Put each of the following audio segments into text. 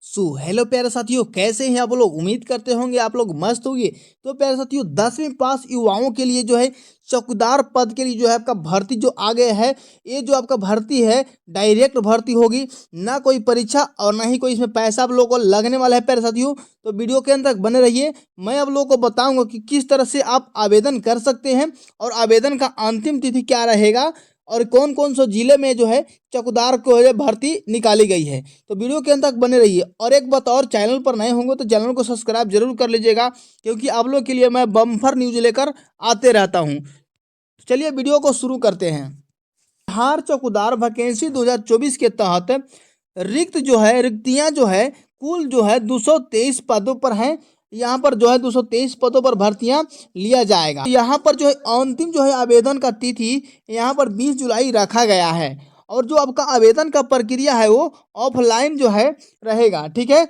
Hello प्यारे साथियों, कैसे हैं आप लोग। उम्मीद करते होंगे आप लोग मस्त होंगे। तो प्यारे साथियों, 10वीं पास युवाओं के लिए जो है चौकीदार पद के लिए जो है आपका भर्ती जो आ गया है। ये जो आपका भर्ती है डायरेक्ट भर्ती होगी, ना कोई परीक्षा और ना ही कोई इसमें पैसा आप लोगों को लगने वाला है। प्यारे साथियों, तो वीडियो के अंत तक बने रहिए। मैं आप लोगों को बताऊंगा कि किस तरह से आप आवेदन कर सकते हैं और आवेदन का अंतिम तिथि क्या रहेगा और कौन कौन से जिले में जो है चौकीदार को भर्ती निकाली गई है। तो वीडियो के अंत तक बने रहिए। और एक बात और, चैनल पर नए होंगे तो चैनल को सब्सक्राइब जरूर कर लीजिएगा, क्योंकि आप लोग के लिए मैं बम्फर न्यूज लेकर आते रहता हूं। चलिए वीडियो को शुरू करते हैं। बिहार चौकीदार वैकेंसी 2024 के तहत रिक्तियां जो है कुल जो है 223 पदों पर हैं। यहाँ पर जो है 223 पदों पर भर्तियां लिया जाएगा। यहाँ पर जो है अंतिम जो है आवेदन का तिथि यहाँ पर 20 जुलाई रखा गया है। और जो आपका आवेदन का प्रक्रिया है वो ऑफलाइन जो है रहेगा, ठीक है।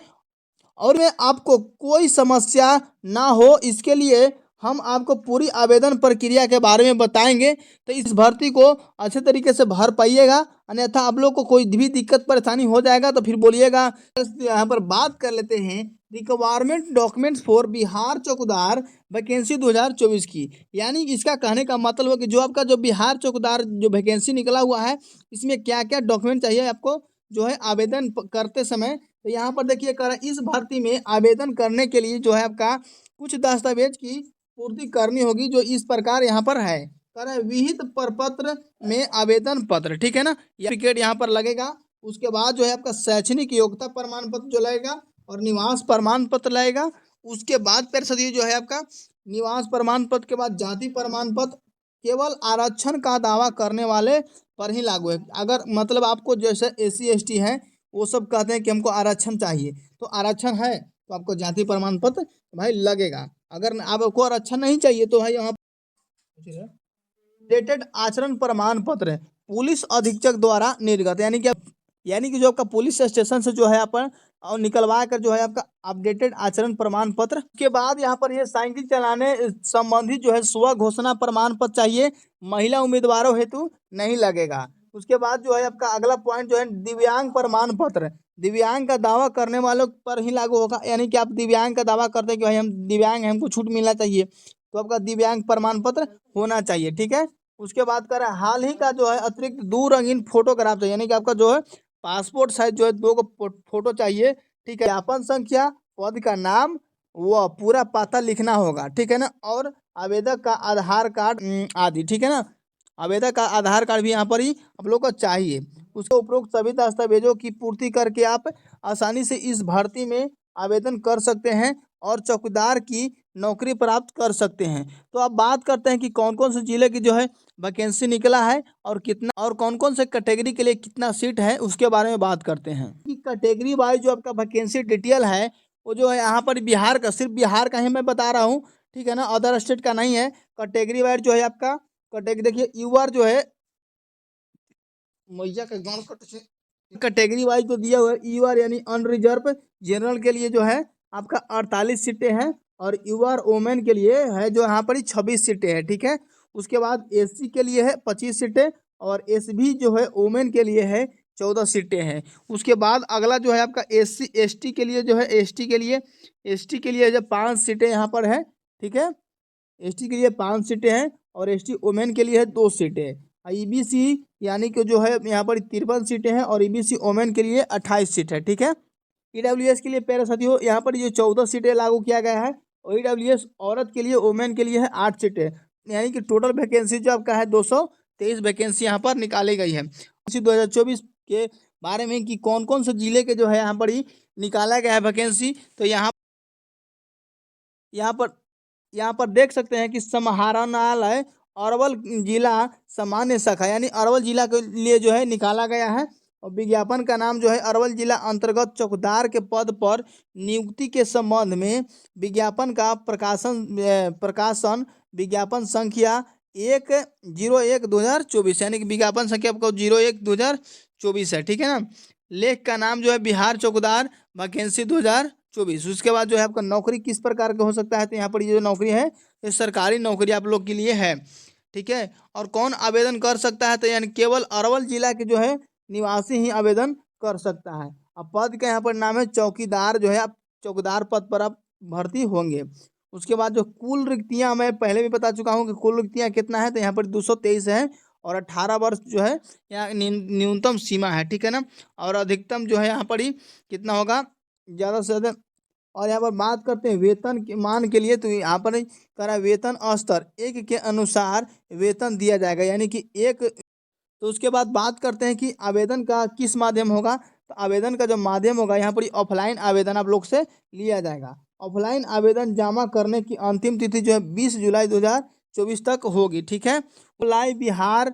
और में आपको कोई समस्या ना हो, इसके लिए हम आपको पूरी आवेदन प्रक्रिया के बारे में बताएंगे। तो इस भर्ती को अच्छे तरीके से भर पाइएगा, अन्यथा आप लोग को कोई भी दिक्कत परेशानी हो जाएगा तो फिर बोलिएगा। यहाँ पर बात कर लेते हैं रिक्वायरमेंट डॉक्यूमेंट्स फॉर बिहार चौकीदार वैकेंसी 2024 की। यानी इसका कहने का मतलब है कि जो आपका जो बिहार चौकीदार जो वैकेंसी निकला हुआ है, इसमें क्या क्या डॉक्यूमेंट चाहिए आपको जो है आवेदन करते समय। तो यहाँ पर देखिए इस भर्ती में आवेदन करने के लिए जो है आपका कुछ दस्तावेज की पूर्ति करनी होगी, जो इस प्रकार यहाँ पर है। विहित प्रपत्र में आवेदन पत्र, ठीक है ना, यह टिकट यहाँ पर लगेगा। उसके बाद जो है आपका शैक्षणिक योग्यता प्रमाण पत्र जो लगेगा और निवास प्रमाण पत्र लगेगा। उसके बाद फिर सदी जो है आपका निवास प्रमाण पत्र के बाद जाति प्रमाण पत्र केवल आरक्षण का दावा करने वाले पर ही लागू है। अगर मतलब आपको जैसे SC ST है वो सब कहते हैं कि हमको आरक्षण चाहिए, तो आरक्षण है तो आपको जाति प्रमाण पत्र भाई लगेगा। अगर आपको आरक्षण नहीं चाहिए तो भाई यहाँ डेटेड आचरण प्रमाण पत्र पुलिस अधीक्षक द्वारा निर्गत, यानी कि जो आपका पुलिस स्टेशन से जो है अपन और निकलवा कर जो है आपका अपडेटेड आचरण प्रमाण पत्र के बाद यहाँ पर ये साइकिल चलाने संबंधी जो है स्व घोषणा प्रमाण पत्र चाहिए। महिला उम्मीदवारों हेतु नहीं लगेगा। उसके बाद जो है आपका अगला पॉइंट जो है दिव्यांग प्रमाण पत्र, दिव्यांग का दावा करने वालों पर ही लागू होगा। यानी कि आप दिव्यांग का दावा करते हैं कि भाई हम दिव्यांग हैं, हमको छूट मिलना चाहिए, तो आपका दिव्यांग प्रमाण पत्र होना चाहिए, ठीक है। उसके बाद करें हाल ही का जो है अतिरिक्त 2 रंगीन फोटोग्राफ चाहिए, यानी कि आपका जो है पासपोर्ट साइज जो है 2 फोटो चाहिए, ठीक है। ज्ञापन संख्या, पद का नाम, वो पूरा पता लिखना होगा, ठीक है ना। और आवेदक का आधार कार्ड आदि, ठीक है ना। आवेदक का आधार कार्ड भी यहाँ पर ही आप लोग को चाहिए। उसके उपरोक्त सभी दस्तावेजों की पूर्ति करके आप आसानी से इस भर्ती में आवेदन कर सकते हैं और चौकीदार की नौकरी प्राप्त कर सकते हैं। तो अब बात करते हैं कि कौन कौन से जिले की जो है वैकेंसी निकला है और कितना और कौन कौन से कैटेगरी के लिए कितना सीट है, उसके बारे में बात करते हैं। कि कैटेगरी वाइज जो आपका वैकेंसी डिटेल है वो जो है यहाँ पर बिहार का, सिर्फ बिहार का ही मैं बता रहा हूँ, ठीक है ना, अदर स्टेट का नहीं है। कैटेगरी वाइज जो है आपका कैटेगरी देखिए यूआर जो है मैया का गांव कैटेगरी वाइज तो दिया हुआ है। यूआर यानी अनरिजर्व जनरल के लिए जो है आपका 48 सीटें हैं और यूआर ओमेन के लिए है जो यहाँ पर 26 सीटें हैं, ठीक है। उसके बाद SC के लिए है 25 सीटें और SB जो है ओमेन के लिए है 14 सीटें हैं। उसके बाद अगला जो है आपका SC ST के लिए जो है ST के लिए जो 5 सीटें यहाँ पर है, ठीक है। ST के लिए 5 सीटें हैं और ST वोमेन के लिए है 2 सीटें। EBC यानी कि जो है यहाँ पर 53 सीटें हैं और EBC वोमेन के लिए 28 सीट है, ठीक है। EWS के लिए प्यारे साथियों यहाँ पर ये 14 सीटें लागू किया गया है और EWS औरत के लिए वोमेन के लिए है 8 सीटें। यानी कि टोटल वैकेंसी जो आपका है 223 वैकेंसी यहाँ पर निकाली गई है। इसी 2024 के बारे में कि कौन कौन से जिले के जो है यहाँ पर ही निकाला गया है वैकेंसी। तो यहाँ पर यहाँ पर देख सकते हैं कि समाहरणालय अरवल जिला सामान्य शाखा, यानी अरवल जिला के लिए जो है निकाला गया है। और विज्ञापन का नाम जो है अरवल जिला अंतर्गत चौकीदार के पद पर नियुक्ति के संबंध में विज्ञापन का प्रकाशन विज्ञापन संख्या 1/01/2024, यानी कि विज्ञापन संख्या आपको 01/2024 है, ठीक है ना। लेख का नाम जो है बिहार चौकीदार वैकेंसी 2024। उसके बाद जो है आपका नौकरी किस प्रकार का हो सकता है, तो यहाँ पर ये जो नौकरी है ये सरकारी नौकरी आप लोग के लिए है, ठीक है। और कौन आवेदन कर सकता है, तो यानी केवल अरवल जिला के जो है निवासी ही आवेदन कर सकता है। अब पद का यहाँ पर नाम है चौकीदार, जो है आप चौकीदार पद पर आप भर्ती होंगे। उसके बाद जो कुल रिक्तियां, मैं पहले भी बता चुका हूँ कि कुल रिक्तियां कितना है, तो यहाँ पर 223 है। और 18 वर्ष जो है यहाँ न्यूनतम सीमा है, ठीक है ना। और अधिकतम जो है यहाँ पर ही कितना होगा, ज़्यादा से ज़्यादा। और यहाँ पर बात करते हैं वेतन के मान के लिए, तो यहाँ पर करा वेतन स्तर एक के अनुसार वेतन दिया जाएगा, यानी कि एक। तो उसके बाद बात करते हैं कि आवेदन का किस माध्यम होगा। तो आवेदन का जो माध्यम होगा यहाँ पर ऑफलाइन आवेदन आप लोग से लिया जाएगा। ऑफलाइन आवेदन जमा करने की अंतिम तिथि जो है 20 जुलाई 2024 तक होगी, ठीक है। अप्लाई बिहार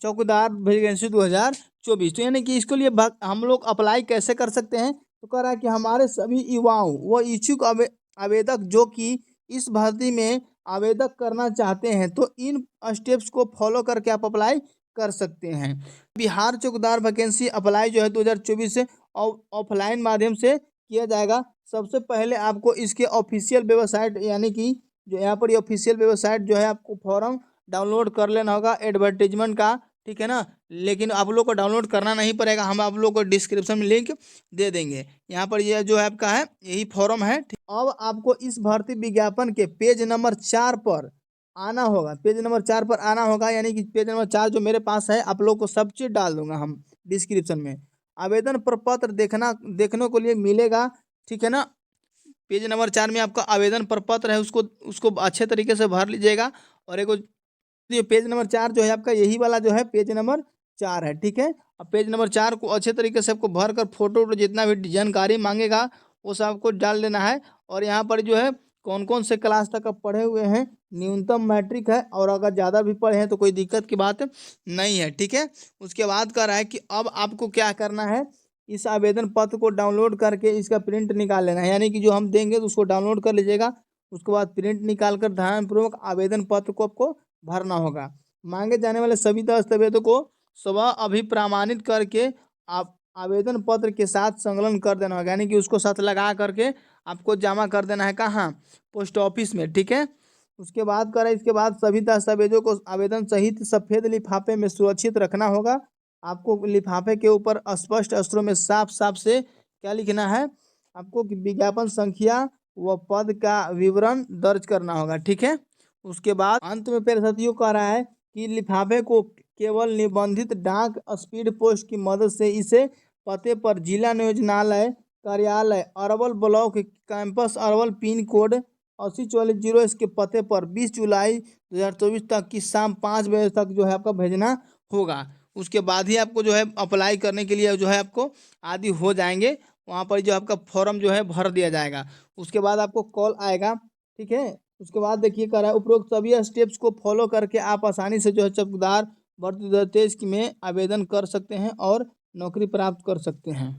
चौकीदार वैकेंसी 2024। तो यानी कि इसके लिए हम लोग अप्लाई कैसे कर सकते हैं, तो कह रहा है कि हमारे सभी युवाओं व इच्छुक आवेदक जो कि इस भर्ती में आवेदक करना चाहते हैं, तो इन स्टेप्स को फॉलो करके आप अप्लाई कर सकते हैं। बिहार चौकीदार वैकेंसी अप्लाई जो है 2024 से ऑफलाइन माध्यम से किया जाएगा। सबसे पहले आपको इसके ऑफिशियल वेबसाइट, यानी कि जो यहाँ पर ऑफिशियल वेबसाइट जो है, आपको फॉर्म डाउनलोड कर लेना होगा एडवर्टीजमेंट का, ठीक है ना। लेकिन आप लोग को डाउनलोड करना नहीं पड़ेगा, हम आप लोग को डिस्क्रिप्शन में लिंक दे देंगे। यहाँ पर यह जो है आपका है, यही फॉर्म है। अब आपको इस भर्ती विज्ञापन के पेज नंबर 4 पर आना होगा, पेज नंबर 4 पर आना होगा, यानी कि पेज नंबर 4 जो मेरे पास है, आप लोग को सब चीज़ डाल दूंगा हम डिस्क्रिप्शन में। आवेदन प्रपत्र देखने को लिए मिलेगा, ठीक है ना। पेज नंबर 4 में आपका आवेदन प्रपत्र है, उसको उसको अच्छे तरीके से भर लीजिएगा। और एक ये पेज नंबर 4 जो है आपका, यही वाला जो है पेज नंबर 4 है, ठीक है। अब पेज नंबर 4 को अच्छे तरीके से आपको भर कर फोटो जितना भी जानकारी मांगेगा वो सब आपको डाल देना है। और यहाँ पर जो है कौन कौन से क्लास तक आप पढ़े हुए हैं, न्यूनतम मैट्रिक है, और अगर ज़्यादा भी पढ़े हैं तो कोई दिक्कत की बात नहीं है, ठीक है। उसके बाद कह रहा है कि अब आपको क्या करना है, इस आवेदन पत्र को डाउनलोड करके इसका प्रिंट निकाल लेना है, यानी कि जो हम देंगे तो उसको डाउनलोड कर लीजिएगा। उसके बाद प्रिंट निकाल कर ध्यानपूर्वक आवेदन पत्र को आपको भरना होगा। मांगे जाने वाले सभी दस्तावेजों को स्वतः अभिप्रमाणित करके आप आवेदन पत्र के साथ संलग्न कर देना होगा, यानी कि उसको साथ लगा करके आपको जमा कर देना है, कहाँ, पोस्ट ऑफिस में, ठीक है। उसके बाद करें, इसके बाद सभी दस्तावेजों को आवेदन सहित सफ़ेद लिफाफे में सुरक्षित रखना होगा। आपको लिफाफे के ऊपर स्पष्ट अक्षरों में साफ साफ से क्या लिखना है, आपको कि विज्ञापन संख्या व पद का विवरण दर्ज करना होगा, ठीक है। उसके बाद अंत में पेड़ साथियों कह रहा है कि लिफाफे को केवल निबंधित डाक स्पीड पोस्ट की मदद से इसे पते पर जिला नियोजनालय कार्यालय Arwal block campus Arwal pin code 8044 इसके पते पर 20 जुलाई 2024 तक की शाम 5 बजे तक जो है आपका भेजना होगा। उसके बाद ही आपको जो है अप्लाई करने के लिए जो है आपको आदि हो जाएंगे, वहाँ पर जो आपका फॉर्म जो है भर दिया जाएगा। उसके बाद आपको कॉल आएगा, ठीक है। उसके बाद देखिए कह रहा है उपरोक्त सभी स्टेप्स को फॉलो करके आप आसानी से जो है चौकीदार भर्ती 2023 में आवेदन कर सकते हैं और नौकरी प्राप्त कर सकते हैं।